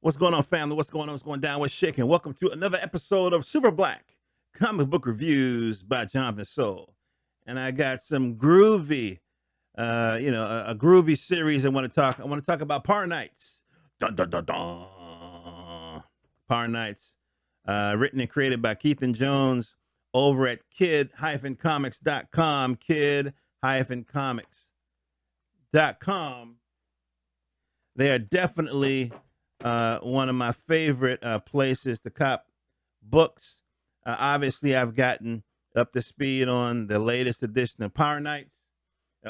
What's going on, family? What's going on? What's going down? What's shaking? Welcome to another episode of Super Black Comic Book Reviews by Jonathan Soul. And I got some groovy, a groovy series I want to talk. I want to talk about Power Nights. Dun dun dun dun. Power Nights, written and created by Keithan Jones over at kid-comics.com. Kid-comics.com. They are definitely one of my favorite places to cop books. Obviously, I've gotten up to speed on the latest edition of Power Nights.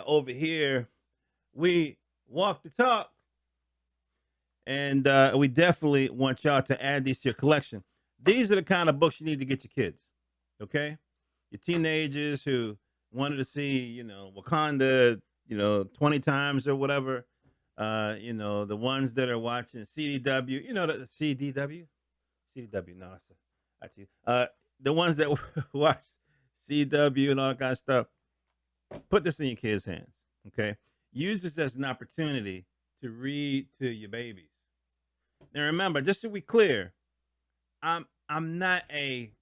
Over here, we walk the talk, and we definitely want y'all to add these to your collection. These are the kind of books you need to get your kids, okay? Your teenagers who wanted to see, Wakanda, 20 times or whatever. The ones that are watching CDW, the CDW, no, that's the ones that watch CW and all that kind of stuff. Put this in your kids' hands, okay? Use this as an opportunity to read to your babies. Now, remember, just to be clear, I'm not a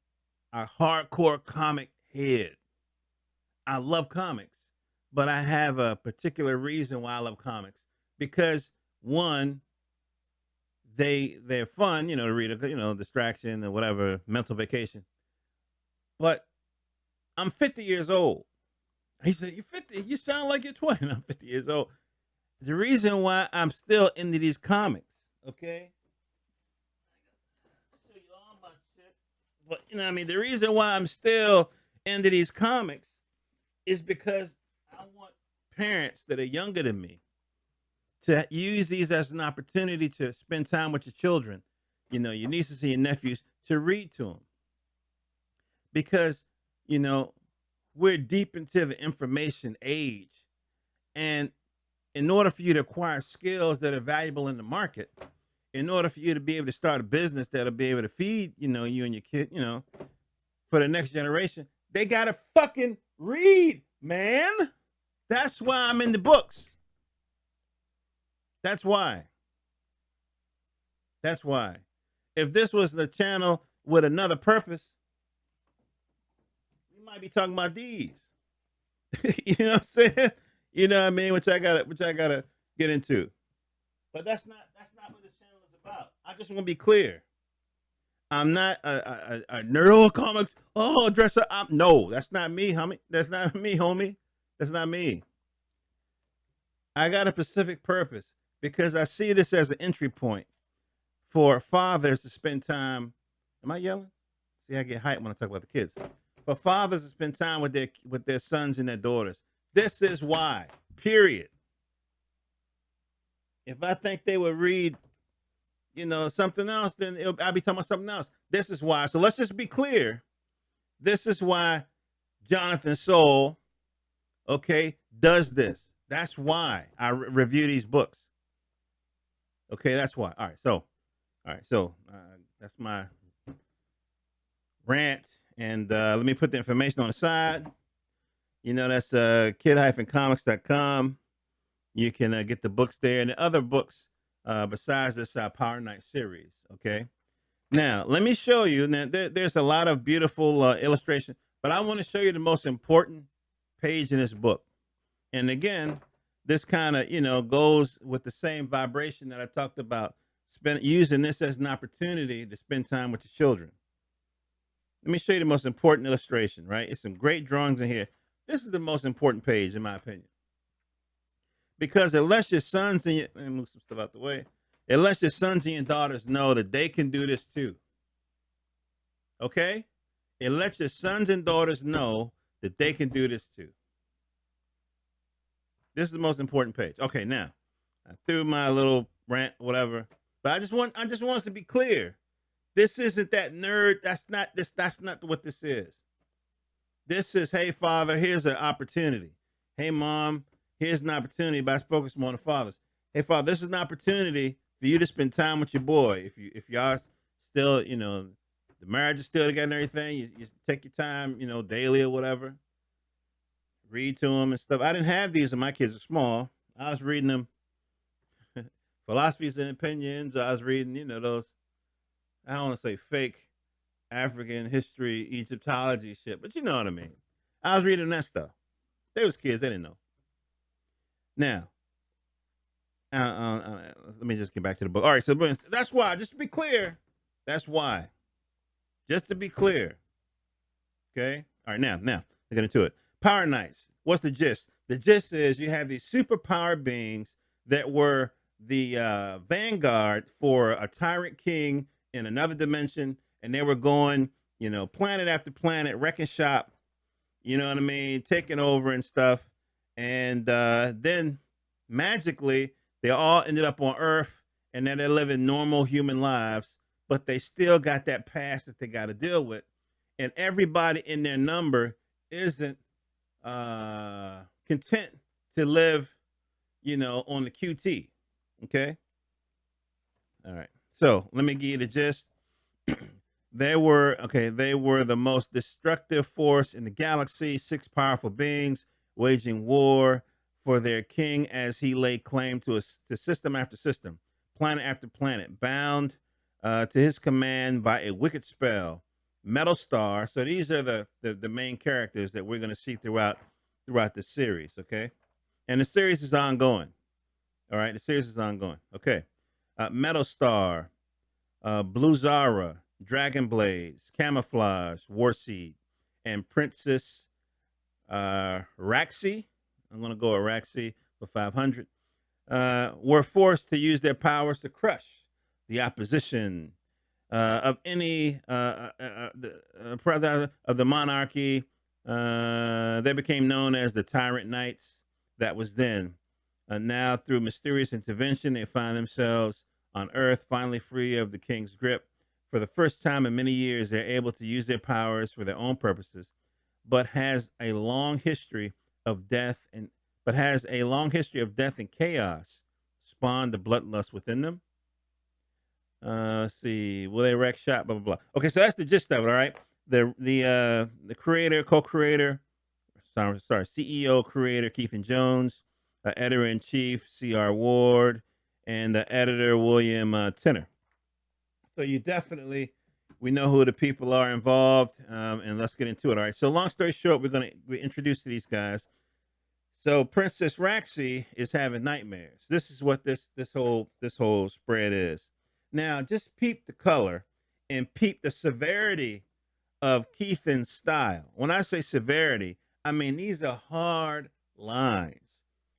hardcore comic head. I love comics, but I have a particular reason why I love comics. Because one, they're fun, to read, distraction or whatever, mental vacation. But I'm 50 years old. He said, "You're 50. You sound like you're 20." I'm 50 years old. The reason why I'm still into these comics, okay? I'll show you all my shit. But the reason why I'm still into these comics is because I want parents that are younger than me to use these as an opportunity to spend time with your children, your nieces and your nephews, to read to them. Because, you know, we're deep into the information age. And in order for you to acquire skills that are valuable in the market, in order for you to be able to start a business that'll be able to feed, you and your kid, for the next generation, they got to fucking read, man. That's why I'm in the books. That's why. That's why. If this was the channel with another purpose, we might be talking about these. You know what I'm saying? You know what I mean? Which I gotta get into. But that's not what this channel is about. I just want to be clear. I'm not a nerd comics. Oh, dresser. No, that's not me, homie. That's not me, homie. That's not me. I got a specific purpose because I see this as an entry point for fathers to spend time. Am I yelling? See, I get hyped when I talk about the kids. For fathers to spend time with their sons and their daughters. This is why. Period. If I think they would read, something else, then I'll be talking about something else. This is why. So let's just be clear. This is why Jonathan Soul, okay, does this. That's why I review these books. Okay, that's why. All right. So that's my rant. And let me put the information on the side. That's kid-comics.com. You can get the books there and the other books besides this Power Night series. Okay. Now, let me show you. Now, there's a lot of beautiful illustration, but I want to show you the most important page in this book. And again, this kind of, goes with the same vibration that I talked about, using this as an opportunity to spend time with your children. Let me show you the most important illustration, right? It's some great drawings in here. This is the most important page, in my opinion. Because it lets your sons and let me move some stuff out the way. It lets your sons and your daughters know that they can do this too. Okay? It lets your sons and daughters know that they can do this too. This is the most important page. Okay, now I threw my little rant, whatever. But I just want us to be clear. This isn't that nerd. That's not what this is. This is, hey, father, here's an opportunity. Hey, mom, here's an opportunity, but I focus more on the fathers. Hey, father, this is an opportunity for you to spend time with your boy. If y'all still, the marriage is still together and everything, you take your time, daily or whatever. Read to them and stuff. I didn't have these when my kids were small. I was reading them philosophies and opinions. I was reading, those, I don't want to say fake African history, Egyptology shit, but you know what I mean. I was reading that stuff. They was kids, they didn't know. Now, let me just get back to the book. All right, so that's why, just to be clear, that's why. Just to be clear, okay? All right, now, let's get into it. Power Knights, what's the gist? The gist is you have these superpower beings that were the vanguard for a tyrant king in another dimension, and they were going, planet after planet, wrecking shop, you know what I mean, taking over and stuff. And then magically, they all ended up on Earth, and then they're living normal human lives, but they still got that past that they got to deal with. And everybody in their number isn't content to live, on the QT. Okay. All right. So let me give you the gist. They were the most destructive force in the galaxy, six powerful beings waging war for their king as he laid claim to system after system, planet after planet, bound to his command by a wicked spell. Metal Star. So these are the main characters that we're going to see throughout the series, okay? And the series is ongoing. All right, the series is ongoing. Okay. Metal Star, Blue Zara, Dragon Blades, Camouflage, Warseed, and Princess Raxi. I'm going to go with Raxi for 500. Were forced to use their powers to crush the opposition of any of the monarchy. They became known as the Tyrant Knights. That was then. Now, through mysterious intervention, they find themselves on Earth, finally free of the king's grip. For the first time in many years, they're able to use their powers for their own purposes, but has a long history of death and chaos spawned the bloodlust within them. Let's see. Will they wreck shop? Blah blah blah. Okay, so that's the gist of it. All right. The creator, co-creator, CEO, creator Keithan Jones, editor in chief C.R. Ward, and the editor William Tenner. So we know who the people are involved, and let's get into it. All right. So long story short, we introduce to these guys. So Princess Raxi is having nightmares. This is what this whole spread is. Now, just peep the color and peep the severity of Keithan's style. When I say severity, I mean these are hard lines.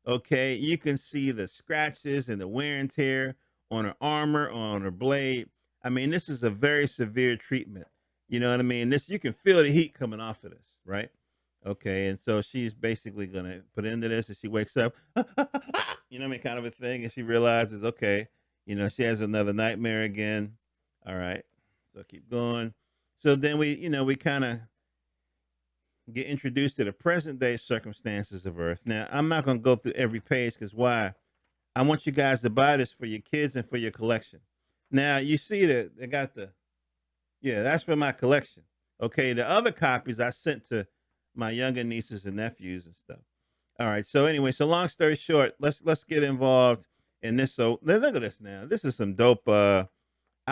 Okay, you can see the scratches and the wear and tear on her armor, on her blade. I mean, this is a very severe treatment. You know what I mean? This, you can feel the heat coming off of this, right? Okay, and so she's basically gonna put into this, and she wakes up, you know what I mean, kind of a thing, and she realizes, okay, she has another nightmare again. All right, so keep going. So then we kind of get introduced to the present day circumstances of Earth. Now, I'm not gonna go through every page because why? I want you guys to buy this for your kids and for your collection. Now, you see that they got yeah, that's for my collection. Okay, the other copies I sent to my younger nieces and nephews and stuff. All right. So anyway, so long story short, let's get involved in this. So look at this now. This is some dope. I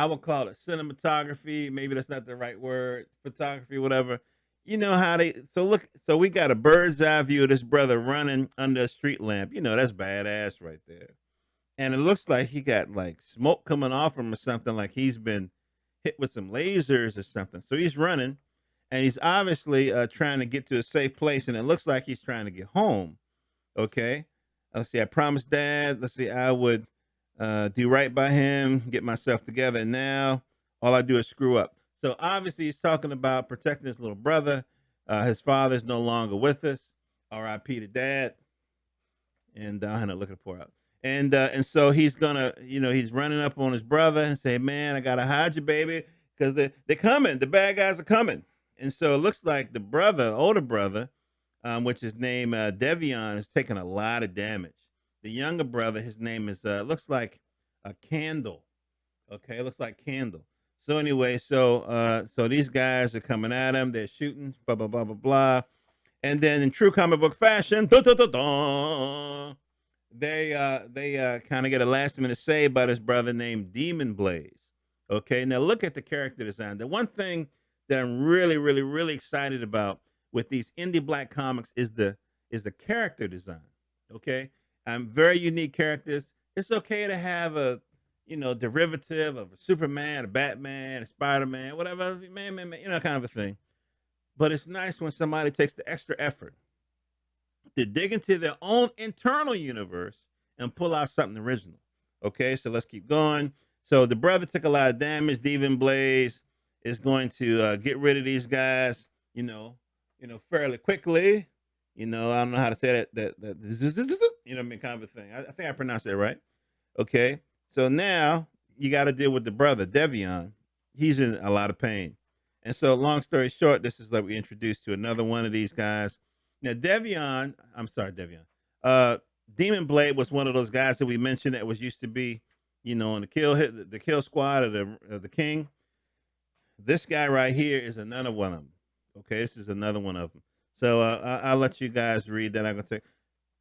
would call it cinematography. Maybe that's not the right word. Photography, whatever. You know how they. So look. So we got a bird's eye view of this brother running under a street lamp. That's badass right there. And it looks like he got like smoke coming off him or something. Like he's been hit with some lasers or something. So he's running, and he's obviously trying to get to a safe place, and it looks like he's trying to get home. Okay, let's see. I promised Dad. Let's see. I would do right by him, get myself together. And now all I do is screw up. So obviously he's talking about protecting his little brother. His father's no longer with us. R.I.P. to Dad. And I had to look at the poor out. And so he's gonna, he's running up on his brother and say, "Man, I gotta hide you, baby, because they're coming. The bad guys are coming." And so it looks like the brother, older brother, which is named Devion, is taking a lot of damage. The younger brother, his name is looks like a Candle. Okay, it looks like Candle. So anyway, so these guys are coming at him. They're shooting, blah blah blah blah blah. And then in true comic book fashion, dun, dun, dun, dun, they kind of get a last minute say about his brother named Demon Blaze. Okay, now look at the character design. The one thing that I'm really, really, really excited about with these indie black comics is the character design. Okay, very unique characters. It's okay to have a derivative of a Superman, a Batman, a Spider Man, whatever, man, kind of a thing. But it's nice when somebody takes the extra effort to dig into their own internal universe and pull out something original. Okay, so let's keep going. So the brother took a lot of damage. Demon Blaze is going to get rid of these guys, fairly quickly. I don't know how to say that I mean, kind of a thing. I think I pronounced it right. Okay, so now you got to deal with the brother Devion. He's in a lot of pain, and so long story short, this is like we introduced to another one of these guys. Now Devion, I'm sorry, Devion. Uh, Demon Blade was one of those guys that we mentioned that was used to be, on the kill squad of the King. This guy right here is another one of them. Okay, this is another one of them. So I'll let you guys read that. I'm gonna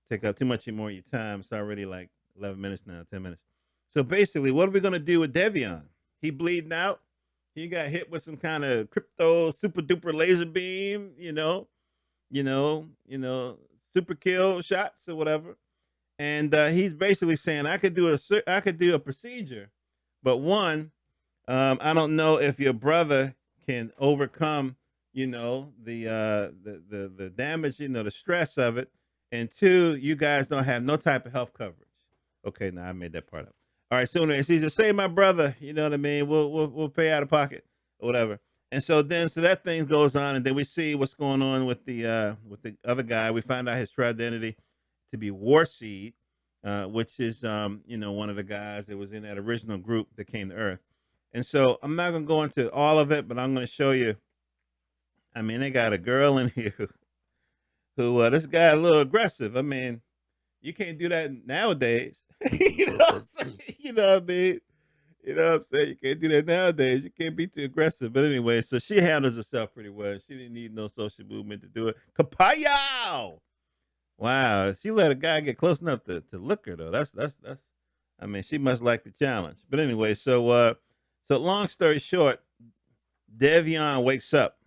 take up too much more of your time. It's already like 11 minutes now, 10 minutes. So basically, what are we going to do with Devion? He bleeding out. He got hit with some kind of crypto super duper laser beam, super kill shots or whatever. And he's basically saying, I could do a procedure, but one, I don't know if your brother can overcome, the damage, the stress of it, and two, you guys don't have no type of health coverage. Okay, now I made that part up. All right, so anyways, he says, "Save my brother." You know what I mean? We'll pay out of pocket or whatever. And so that thing goes on, and then we see what's going on with the other guy. We find out his true identity to be Warseed, which is one of the guys that was in that original group that came to Earth. And so I'm not gonna go into all of it, but I'm gonna show you. I mean, they got a girl in here who this guy a little aggressive. I mean, you can't do that nowadays. you know what I'm saying? You know what I mean? You know what I'm saying? You can't do that nowadays. You can't be too aggressive. But anyway, so she handles herself pretty well. She didn't need no social movement to do it. Kapayow! Wow, she let a guy get close enough to look her though. That's. I mean, she must like the challenge. But anyway, so long story short, Devion wakes up.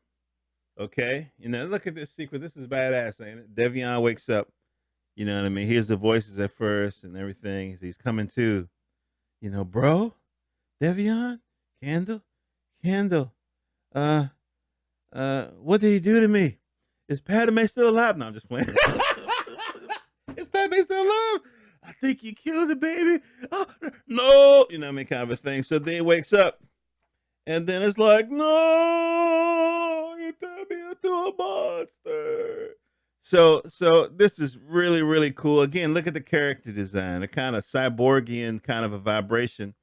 Okay, look at this sequence. This is badass, ain't it? Devion wakes up. You know what I mean? Hears the voices at first and everything. He's coming to. Bro, Devion, Candle. Uh, what did he do to me? Is Padme still alive? No, I'm just playing. Is Padme still alive? I think you killed the baby. Oh, no, you know what I mean, kind of a thing. So then he wakes up, and then it's like, no, you turned me into a monster. So this is really, really cool. Again, look at the character design, a kind of cyborgian kind of a vibration.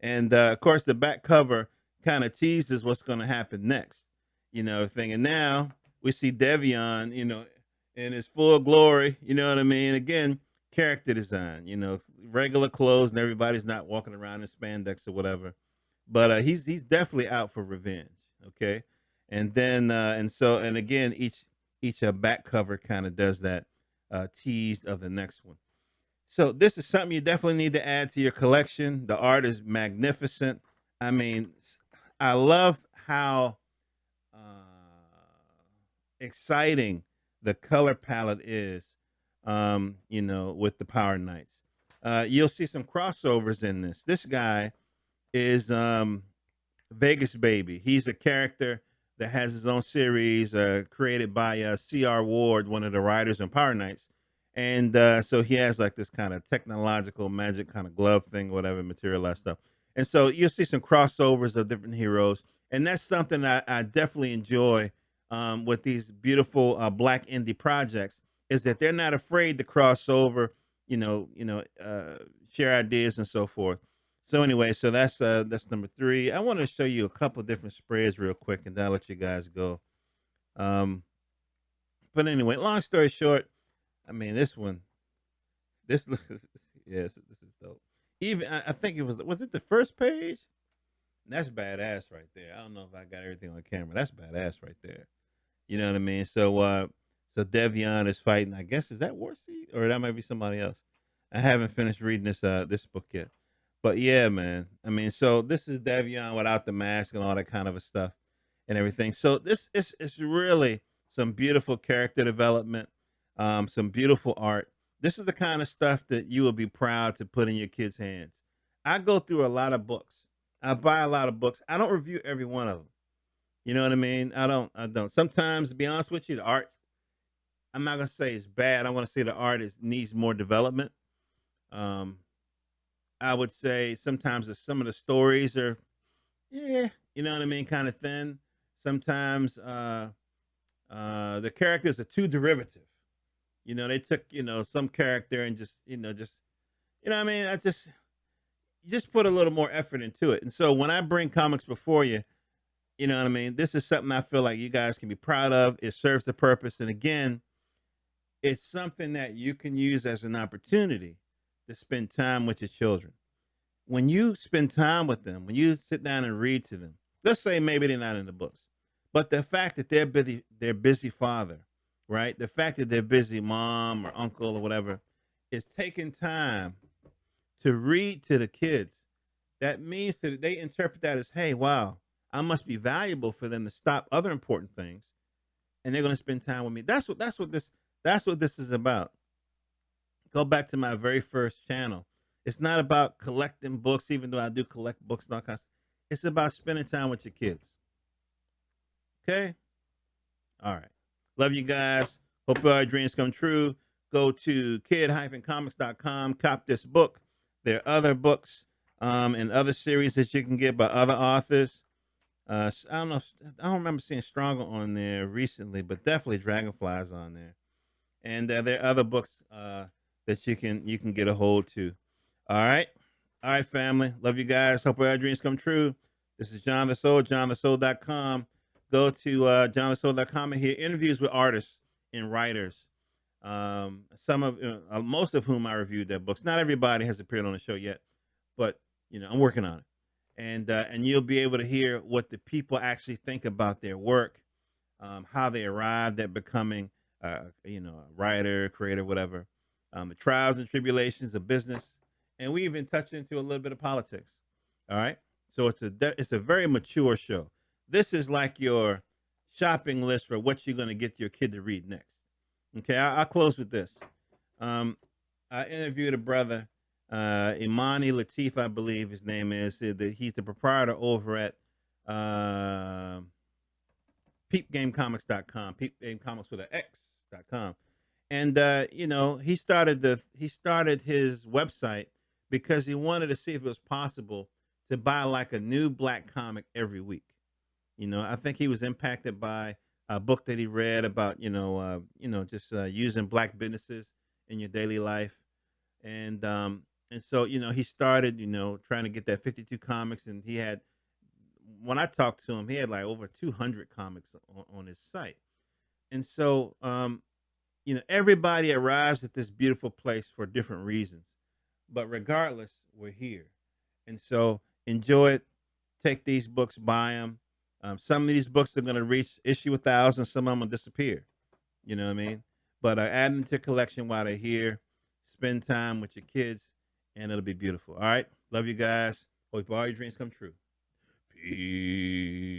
And of course, the back cover kind of teases what's going to happen next, thing. And now we see Devion, in his full glory. You know what I mean? Again, character design. Regular clothes, and everybody's not walking around in spandex or whatever. But he's definitely out for revenge. Okay, and then and again, each back cover kind of does that tease of the next one. So this is something you definitely need to add to your collection. The art is magnificent. I mean, I love how exciting the color palette is. With the Power Knights, you'll see some crossovers in this. This guy is Vegas Baby. He's a character that has his own series created by C.R. Ward, one of the writers on Power Knights. And so he has like this kind of technological magic kind of glove thing, whatever, materialized stuff. And so you'll see some crossovers of different heroes. And that's something I definitely enjoy with these beautiful black indie projects is that they're not afraid to cross over, share ideas and so forth. So anyway, so that's number three. I want to show you a couple different sprays real quick, and then I'll let you guys go. Um, but anyway, long story short, I mean this looks yes, this is dope. Even I think was it the first page? That's badass right there. I don't know if I got everything on camera. That's badass right there. You know what I mean? So Devion is fighting. I guess is that Warseed or that might be somebody else. I haven't finished reading this book yet. But yeah, man. I mean, so this is Devion without the mask and all that kind of a stuff and everything. So this is really some beautiful character development, some beautiful art. This is the kind of stuff that you will be proud to put in your kids' hands. I go through a lot of books. I buy a lot of books. I don't review every one of them. You know what I mean? I don't. Sometimes, to be honest with you, the art, I'm not gonna say it's bad. I want to say the art needs more development. Um, I would say sometimes some of the stories are, yeah, you know what I mean, kind of thin. Sometimes the characters are too derivative. You know, they took some character and just you know what I mean. I just put a little more effort into it. And so when I bring comics before you, you know what I mean. This is something I feel like you guys can be proud of. It serves the purpose, and again, it's something that you can use as an opportunity to spend time with your children. When you spend time with them, when you sit down and read to them, let's say maybe they're not in the books, but the fact that they're busy father, right? The fact that they're busy mom or uncle or whatever, is taking time to read to the kids. That means that they interpret that as, hey, wow, I must be valuable for them to stop other important things, and they're going to spend time with me. That's what this is about. Go back to my very first channel. It's not about collecting books, even though I do collect books and all kinds. It's about spending time with your kids. Okay? All right. Love you guys. Hope all your dreams come true. Go to kid-comics.com, cop this book. There are other books and other series that you can get by other authors. I don't know. I don't remember seeing Stronger on there recently, but definitely Dragonflies on there. And there are other books that you can get a hold to. All right, family. Love you guys. Hope all your dreams come true. This is John the Soul, johnthesoul.com. Go to johnthesoul.com and hear interviews with artists and writers. Most of whom I reviewed their books. Not everybody has appeared on the show yet, but I'm working on it. And you'll be able to hear what the people actually think about their work, how they arrived at becoming, a writer, creator, whatever, the trials and tribulations of business, and we even touch into a little bit of politics. All right, so it's a very mature show. This is like your shopping list for what you're going to get your kid to read next. Okay, I'll close with this. Um, I interviewed a brother, Imani Latif, I believe his name is. He's the proprietor over at uh, peepgamecomics.com, peepgamecomics with an X.com. And he started his website because he wanted to see if it was possible to buy like a new black comic every week. I think he was impacted by a book that he read about just using black businesses in your daily life, and so he started trying to get that 52 comics, and he had, when I talked to him, he had like over 200 comics on his site. And so, everybody arrives at this beautiful place for different reasons. But regardless, we're here. And so enjoy it. Take these books, buy them. Some of these books are going to reach issue 1,000. Some of them will disappear. You know what I mean? But add them to your collection while they're here. Spend time with your kids, and it'll be beautiful. All right? Love you guys. Hope all your dreams come true. Peace.